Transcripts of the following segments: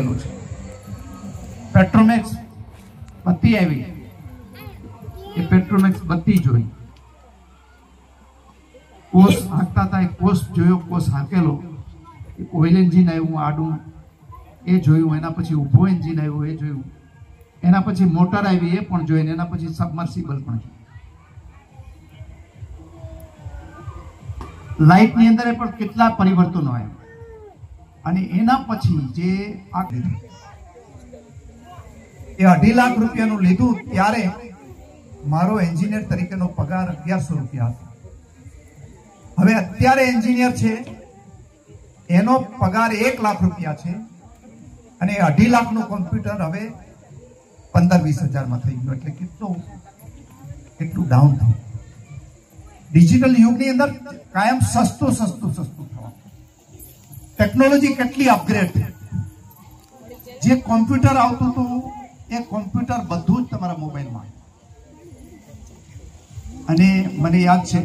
મૂકેલું છે. પેટ્રોમેક્સ બત્તી આવી, એ પેટ્રોમેક્સ બત્તી જોઈ, કોષ હાંકતા હતા, કોષ જોયો, કોષ હાંકેલો, ઓઇલ એન્જિન આવ્યું આડું એ જોયું, એના પછી ઊભો એન્જિન આવ્યું એ જોયું, એના પછી મોટર આવી એ પણ જોઈને, એના પછી સબમર્સિબલ પણ જોયું. લાઇટ ની અંદર પણ કેટલા પરિવર્તનો આવ્યા. અને એના પછી જે એ 2.5 લાખ રૂપિયાનું લીધું ત્યારે મારો એન્જિનિયર તરીકેનો પગાર 1100 રૂપિયા હતો. હવે અત્યારે એન્જિનિયર છે એનો પગાર 1 લાખ રૂપિયા છે, અને 2.5 લાખનું કોમ્પ્યુટર હવે 15-20 હજારમાં થઈ ગયું. એટલે કેટલું ડાઉન થયું. ડિજિટલ યુગની અંદર કાયમ સસ્તું થવાનું. ટેકનોલોજી કેટલી અપગ્રેડ થઈ. જે કોમ્પ્યુટર આવતું હતું એ કોમ્પ્યુટર બધું જ તમારા મોબાઈલમાં. અને મને યાદ છે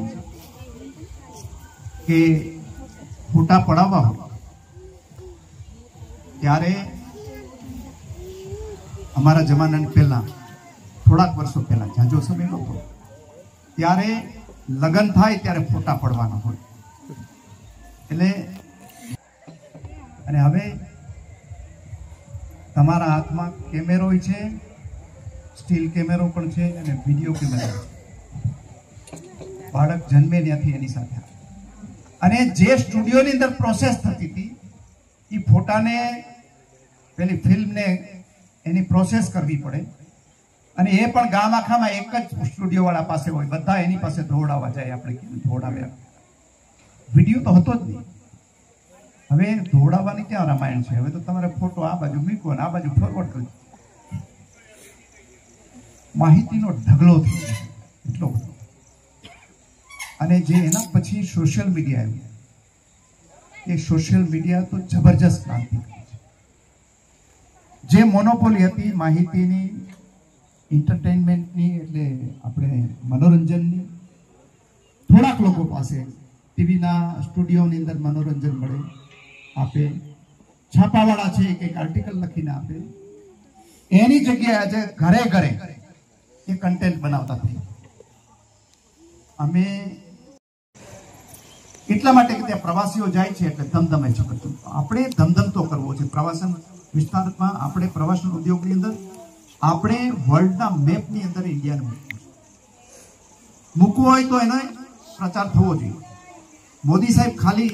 કે ફોટા પડાવવા હોય ત્યારે અમારા જમાનાની પહેલા, થોડાક વર્ષો પહેલા, જાજો સમય નહોતો, ત્યારે લગ્ન થાય ત્યારે ફોટા પડવાના હોય. એટલે અને હવે તમારા હાથમાં કેમેરો છે, સ્ટીલ કેમેરો પણ છે, અને વિડીયો કેમેરો છે. બાળક જન્મે ત્યાંથી એની સાથે. અને જે સ્ટુડિયોની અંદર પ્રોસેસ થતી હતી એ ફોટાને, પેલી ફિલ્મને એની પ્રોસેસ કરવી પડે, અને એ પણ ગામ આખામાં એક જ સ્ટુડિયો વાળા પાસે હોય, બધા એની પાસે ધોવડાવવા જાય. આપણે ધોવડાવ્યા, વિડીયો તો હતો જ નહીં. હવે ધોવડાવવાની ક્યાં રામાયણ છે? હવે તો તમારે ફોટો આ બાજુ મૂકો અને આ બાજુ ફોરવર્ડ કરજો. માહિતીનો ઢગલો થઈ ગયો એટલો બધો. અને જે એના પછી સોશિયલ મીડિયા આવ્યું, એ સોશિયલ મીડિયા તો જબરજસ્ત ક્રાંતિ કરી છે. જે મોનોપોલી હતી માહિતીની, એન્ટરટેનમેન્ટની, એટલે આપણે મનોરંજનની, થોડાક લોકો પાસે ટીવીના સ્ટુડિયોની અંદર મનોરંજન મળે, આપે, છાપાવાળા છે એક આર્ટિકલ લખીને આપે, એની જગ્યાએ આજે ઘરે ઘરે એ કન્ટેન્ટ બનાવતા થઈ. અમે એટલા માટે કે ત્યાં પ્રવાસીઓ જાય છે એટલે ધમધમે છે. આપણે ધમધમતો કરવો છે. પ્રવાસન વિસ્તારમાં આપણે પ્રવાસન ઉદ્યોગની અંદર આપણે વર્લ્ડના મેપની અંદર ઇન્ડિયાને મૂકવું હોય તો એનો પ્રચાર થવો જોઈએ. મોદી સાહેબ ખાલી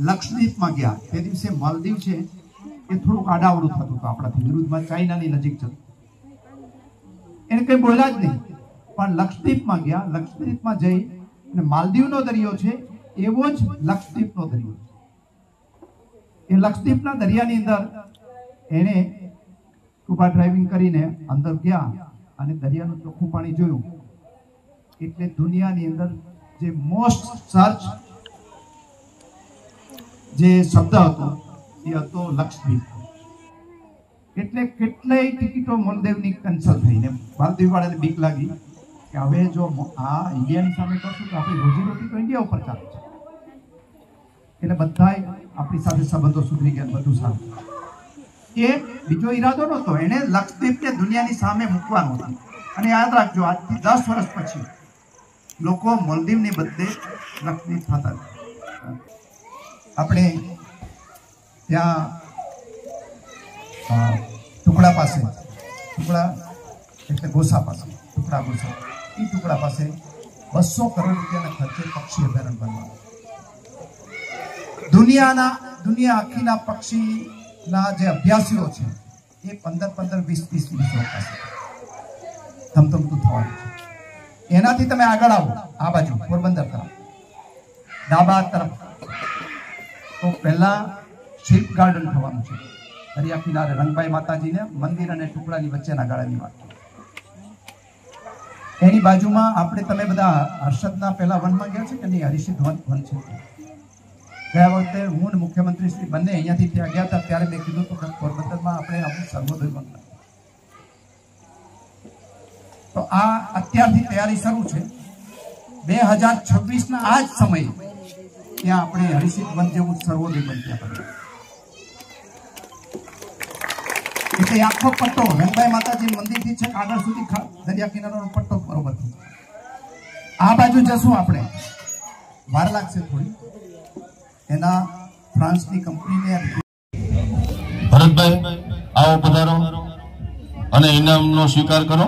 લક્ષદ્વીપમાં ગયા તે દિવસે માલદીવ છે એ થોડુંક આડાવડું થતું હતું આપણાથી વિરુદ્ધમાં, ચાઇનાની નજીક જતું, એને કંઈ બોલ્યા જ નહીં. પણ લક્ષદ્વીપમાં ગયા, લક્ષદ્વીપમાં જઈ અને માલદીવનો દરિયો છે એવો જ લક્ષદ્વીપનો દરિયો છે. એ લક્ષદ્વીપના દરિયાની અંદર એને સ્કુબા ડ્રાઇવિંગ કરીને અંદર ગયા અને દરિયાનું ચોખ્ખું પાણી જોયું. એટલે દુનિયાની અંદર જે મોસ્ટ સર્ચ જે શબ્દ હતો એ હતો લક્ષદ્વીપ. એટલે કેટલાય ટિકિટો માલદીવની કેન્સલ થઈને માલદીવ વાળાને બીક લાગી કે હવે જો આ ઇન્ડિયાની સામે કરશું તો આપણી રોજીરોટી તો ઇન્ડિયા ઉપર ચાલે છે. એટલે બધાય આપણી સાથે સંબંધો સુધરી ગયા, બધું સારું. એ બીજો ઈરાદો નહોતો, એને લક્ષદ્વીપને દુનિયાની સામે મૂકવાનો હતો. અને યાદ રાખજો, આજથી 10 વર્ષ પછી લોકો માલદીવની બદલે લક્ષદ્વીપ થતા. આપણે ત્યાં ટુકડા પાસે, ટુકડા એટલે ગોસા પાસે, ટુકડા ગોસા, એ ટુકડા પાસે 200 કરોડ રૂપિયાના ખર્ચે પક્ષી અભયારણ્ય બનવાનું. દુનિયા આખીના પક્ષીના જે અભ્યાસીઓ છે એ 15-15, 20-20 પાસે ધમધમતું થવાનું છે. એનાથી તમે આગળ આવો આ બાજુ પોરબંદર તરફ, ડાબા તરફ, તો પહેલા શિલ્પ ગાર્ડન થવાનું છે. દરિયા કિનારે રંગભાઈ માતાજીને મંદિર અને ટુકડાની વચ્ચેના ગાળાની વાત. એની બાજુમાં આપણે, તમે બધા હર્ષદના પહેલા વનમાં ગયા છે કે નહીં? હરિસિદ્ધ વન છે. ગયા વખતે હું ને મુખ્યમંત્રી શ્રી બંને અહીંયાથી ત્યાં ગયા હતા ત્યારે મેં કીધું હતું કે પોરબંદરમાં આપણે અમુક સર્વોદય વન. તો આ અત્યારથી તૈયારી શરૂ છે. 2026ના આ જ સમયે ત્યાં આપણે હરિસિદ્ધ વન જેવું સર્વોદય વન ત્યાં એટલે આખો પટ્ટો રંગભાઈ માતાજી મંદિરથી છે આગળ સુધી દરિયા કિનારાનો પટ્ટો બરોબર. આ બાજુ જશું આપણે, વાર લાગશે થોડી. એના ફ્રાન્સની કંપનીને ભરતભાઈ આવો પધારો અને ઇનામનો સ્વીકાર કરો.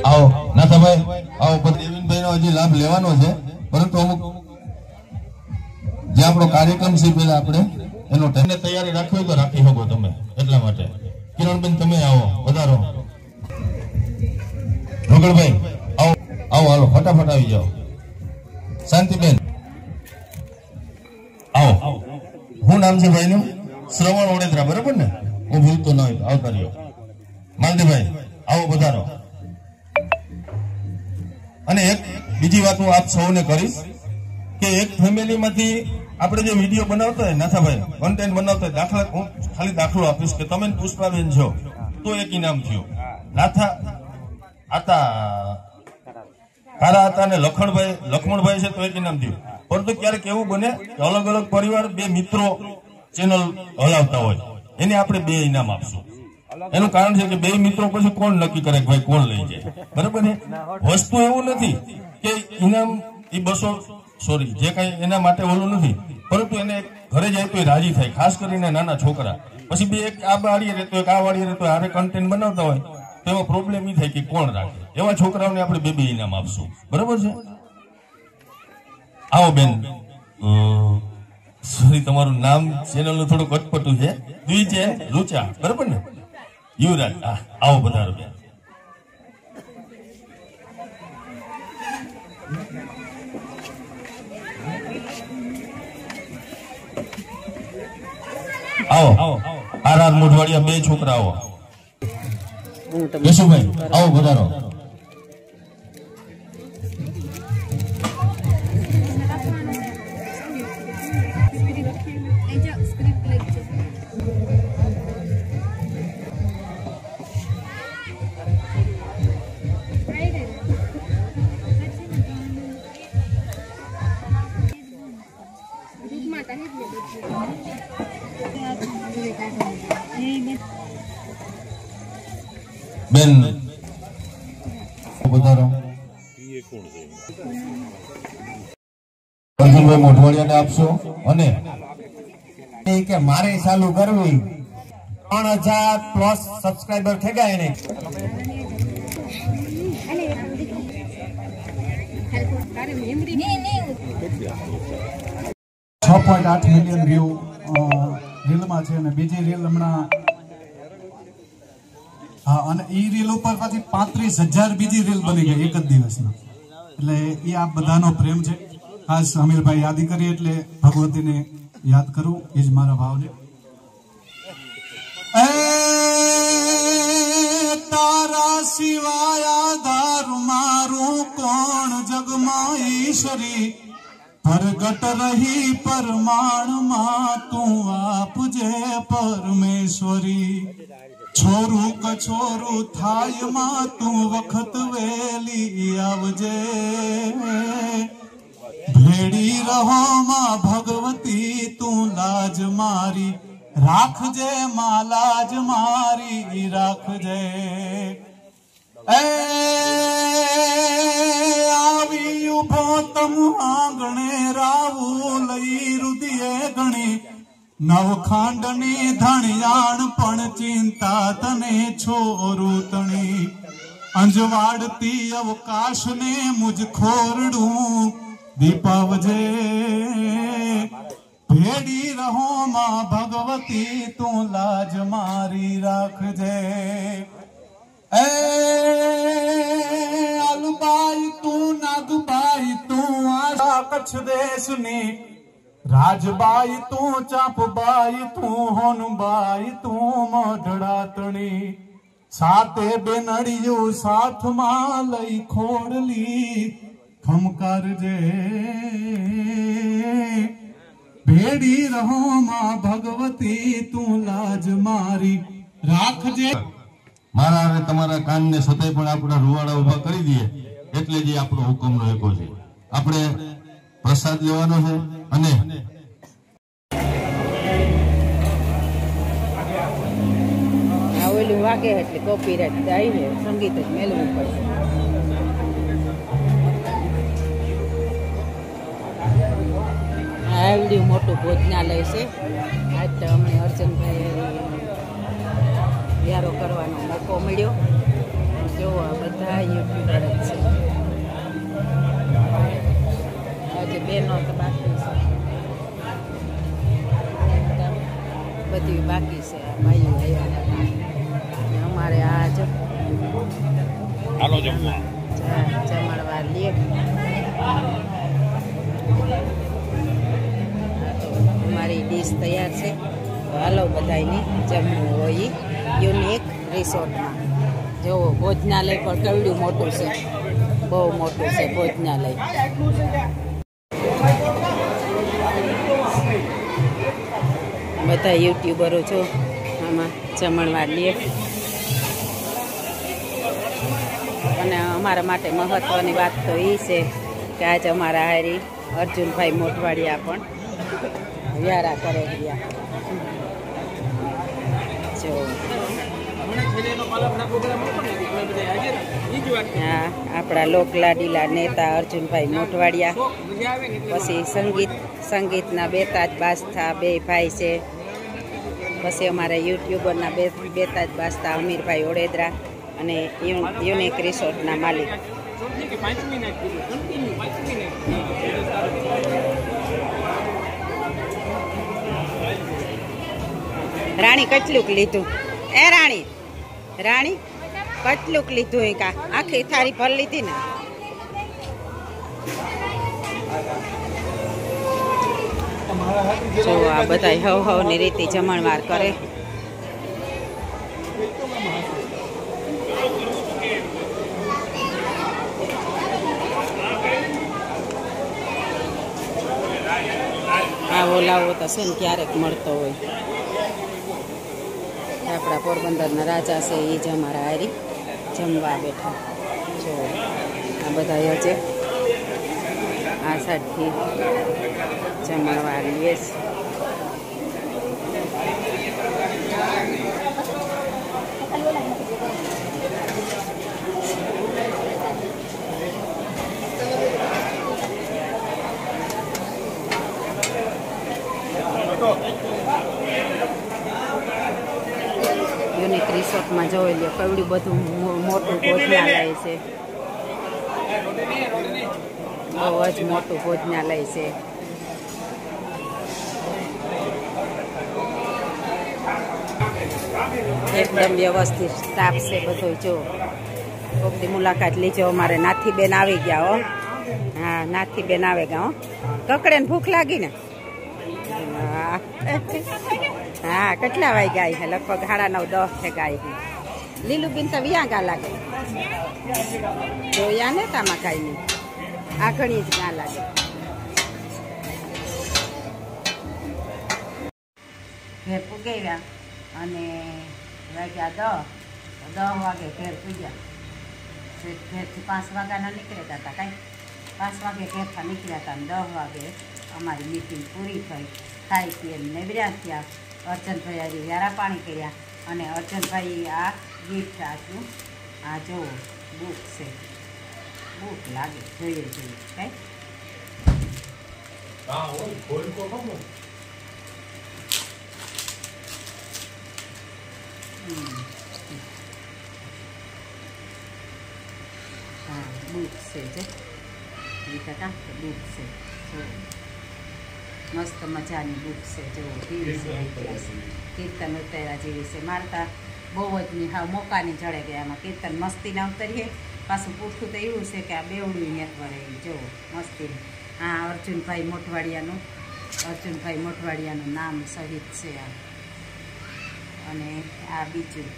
આવો નાથાભાઈ આવો. દેવીનભાઈ નો હજી લાભ લેવાનો છે, પરંતુ અમુક જે આપણો કાર્યક્રમ છે પેલા આપણે એનો તૈયારી રાખવી તો રાખી શકો તમે. એટલા માટે કિરણબેન તમે આવો પધારો. રોગણભાઈ આવો આવો, હાલો ફટાફટ આવી જાઓ. શાંતિબેન આવો. શું નામ છે ભાઈ નું? શ્રવણ ઓડેદરા, બરાબર ને? હું ભૂલતો ન હોય. આવતા રહ્યો. માલદીભાઈ આવો પધારો. અને એક બીજી વાત હું આપ સૌને કરીશ કે એક ફેમિલીમાંથી આપણે જે વિડીયો બનાવતો હોય નાથાભાઈ કન્ટેન્ટ બનાવતો હોય, દાખલા હું ખાલી દાખલો આપીશ કે તમે પુષ્પાબેન છો તો એક ઇનામ થયું. નાથા આતા કારા હતા ને લખમણભાઈ છે તો એક ઇનામ થયું. પરંતુ ક્યારેક એવું બને કે અલગ અલગ પરિવાર બે મિત્રો ચેનલ હલાવતા હોય, એને આપણે બે ઇનામ આપશું. એનું કારણ છે કે બે મિત્રો પછી કોણ નક્કી કરે કે ભાઈ કોણ લઈ જાય, બરાબર ને? વસ્તુ એવું નથી કે ઇનામ એ 200 જે કઈ એના માટે ઓલું નથી, પરંતુ એને ઘરે જાય તો રાજી થાય. ખાસ કરીને નાના છોકરા પછી બે એક આ વાળીએ રહેતો એક આ વાળીએ રહેતો હારે કન્ટેન્ટ બનાવતા હોય તો એમાં પ્રોબ્લેમ એ થાય કે કોણ રાખે. એવા છોકરાઓને આપણે બે ઇનામ આપશું, બરાબર છે? આવો બેન. સોરી, તમારું નામ ચેનલનું થોડું કટપટું છે. દ્વિજેન રૂચા, બરાબર ને? યુવરાજ આવો પધારો બેન. આવો આર મોઢવાડિયા બે છોકરાઓ. યશુભાઈ આવો પધારો. બેન પધારો. અર્જુનભાઈ મોઢવાડિયાને આપશો. અને કે મારે ચાલુ કરવી 3000+ સબસ્ક્રાઇબર થઈ ગયા એને. 6.8 મિલિયન વ્યૂ રીલમાં છે અને બીજી રીલ હમણાં અને એ રીલ ઉપર પાછી 35,000 બીજી રીલ બની ગઈ એક જ દિવસમાં. એટલે એ આ બધાનો પ્રેમ છે. ખાસ અમીરભાઈ યાદી કરી એટલે ભગવતીને યાદ કરું, એ જ મારા ભાવ છે. તારા સિવાય આધાર મારું કોણ જગમાં ઈશ્વરી, પ્રગટ રહી પરમાણમાં તું આપજે પરમેશ્વરી. છોરું કછોરું થાય માં તું વખત વેલી આવજે, ભેડી રહો માં ભગવતી તું લાજ મારી રાખજે, માં લાજ મારી રાખજે. આવી ઉભો તમ આંગણે રાવું લઈ રુદિયે ગણી, નવખાંડની ધણિયાણ પણ ચિંતા તને છોરું તણી. અંજવાડતી અવકાશને મુજ ખોરડું દીપાવજે, ભેડી રહો માં ભગવતી તું લાજ મારી રાખજે. અલબાઈ તું નાગબાઈ તું આશા કચ્છ દેશની, રાજબાઈ તું ચાપબાઈ તું હોનબાઈ તું મઢડાતણી. સાતે બેનડિયું સાથમાં લઈ ખોડલી ખમકારજે, ભેડી રહો માં ભગવતી તું લાજ મારી રાખજે. મારા અને તમારા કાનને સતય પણ આપણા રૂવાડા ઉભા કરી દઈએ એટલે જે આપણો હુકમનો એકો છે. આપણે પ્રસાદ લેવાનો છે અને ઓલું વાગે એટલે કોપીરાઈટ જાય ને સંગીત જ મેળવવું પડે. આવડ્યું મોટું ભોજનાલય છે. આજ તો અમને અર્જુનભાઈ વ્યારો કરવાનો મોકો મળ્યો. જો આ બધા યુટ્યુબર જ છે. આજે બેનો તો બાકી છે, બધી બાકી છે. ભાઈઓ આવ્યા અમારે આ જો જમણવાર લે. અમારી ડીશ તૈયાર છે. હાલો બધાની જમવું હોય યુનિક રિસોર્ટમાં. જો ભોજનાલય પણ કેવડું મોટું છે, બહુ મોટું છે ભોજનાલય. બધા યુટ્યુબરો છો આમાં જમણવાર લે. અને અમારા માટે મહત્વની વાત તો એ છે કે આજે અમારા હારી અર્જુનભાઈ મોટવાડિયા પણ વ્યારા કરે ગયા. જો હા, આપણા લોકલાડીલા નેતા અર્જુનભાઈ મોટવાડિયા. પછી સંગીતના બેતાજ બાસ્તા બે ભાઈ છે. પછી અમારા યુટ્યુબરના બેતાજ બાસ્તા અમીરભાઈ ઓડેદરા અને યુનિક રિસોર્ટના માલિક. રાણી કેટલુંક લીધું? એ રાણી કેટલુંક લીધું? એ કા આખી થાળી ભર લીધી ને? જો આ બધા હવની રીતે જમણવાર કરે. આવો લાવો તો છે ને ક્યારેક મળતો હોય. આપણા પોરબંદરના રાજા છે એ જ અમારા હારી જમવા બેઠા. જો આ બધા હજે આ સાઈડથી જમણવાર લે છે. યુનિક રિસોર્ટમાં જોઈ લો કેવડું બધું મોટું ભોજનાલય છે. બહુ જ મોટું ભોજનાલય છે. એકદમ વ્યવસ્થિત સ્ટાફ છે બધો. જો કોકની મુલાકાત લીજો. અમારે નાથીબેન આવી ગયા હો. હા, નાથીબેન આવે ગયા હો. કકડે ને ભૂખ લાગી ને? હા, કેટલા વાગ્યા છે? લગભગ 9:30 થયા. લીલુબીન તો વ્યાગા લાગે. જોયા ને તામાં કાંઈ નહીં. આ ઘણી જ ના લાગે. ઘેર પૂગ્યા અને વાગ્યા 10 વાગે ઘેર પૂગ્યા. ઘેરથી 5 વાગ્યાના નીકળ્યા હતા. કાંઈ 5 વાગે ઘેરથી નીકળ્યા હતા. 10 વાગે અમારી મીટિંગ પૂરી થઈ. ખાઈ પીને નેવર્યા થયા. અર્જુનભાઈ આજે વ્યારા પાણી કર્યા. અને અર્જુનભાઈ આ ગિફ્ટ આપ્યું. આ જો બુક છે. બુક લાગે, જોઈએ કઈ. હા, બુક છે જે કાકા બુક છે. મસ્ત મજાની બુક છે. જો કેવી છે, કીર્તન ઉતાર્યા જેવી છે. મારતા બહુ જ હા મોકાની ચડે ગયા. આમાં કીર્તન મસ્તીના ઉતરીએ. પાછું પૂછતું તો એવું છે કે આ બેવડું નેતવરે. જો મસ્તી. હા, અર્જુનભાઈ મોટવાડિયાનું નામ સહિત છે આ. અને આ બીજું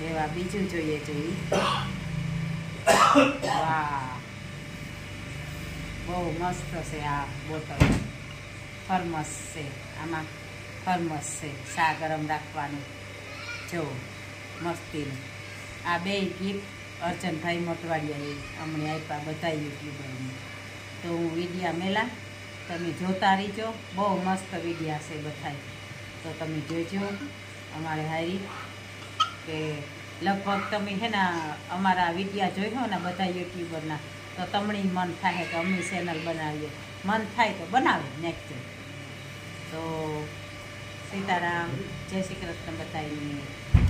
એવા બીજું જોઈએ. વાહ, બહુ મસ્ત છે આ બોટલ. થર્મસ છે. આમાં થર્મસ છે ચા ગરમ રાખવાનું. જો મસ્તીનું. આ બે ગિફ્ટ અર્જુનભાઈ મોટવાડિયાએ અમને આપ્યા બધા યુટ્યુબરને. તો હું વિડીયા મેલા તમે જોતા રહીજો, બહુ મસ્ત વિડીયા છે બધાય, તો તમે જોજો અમારે હારી કે લગભગ તમે હે ને અમારા વિડીયા જોઈ ને બધા યુટ્યુબરના, તો તમને મન થાય કે અમે ચેનલ બનાવીએ, મન થાય તો બનાવે નેક્સ્ટ. તો સીતારામ, જય શ્રી કૃષ્ણ બધાને.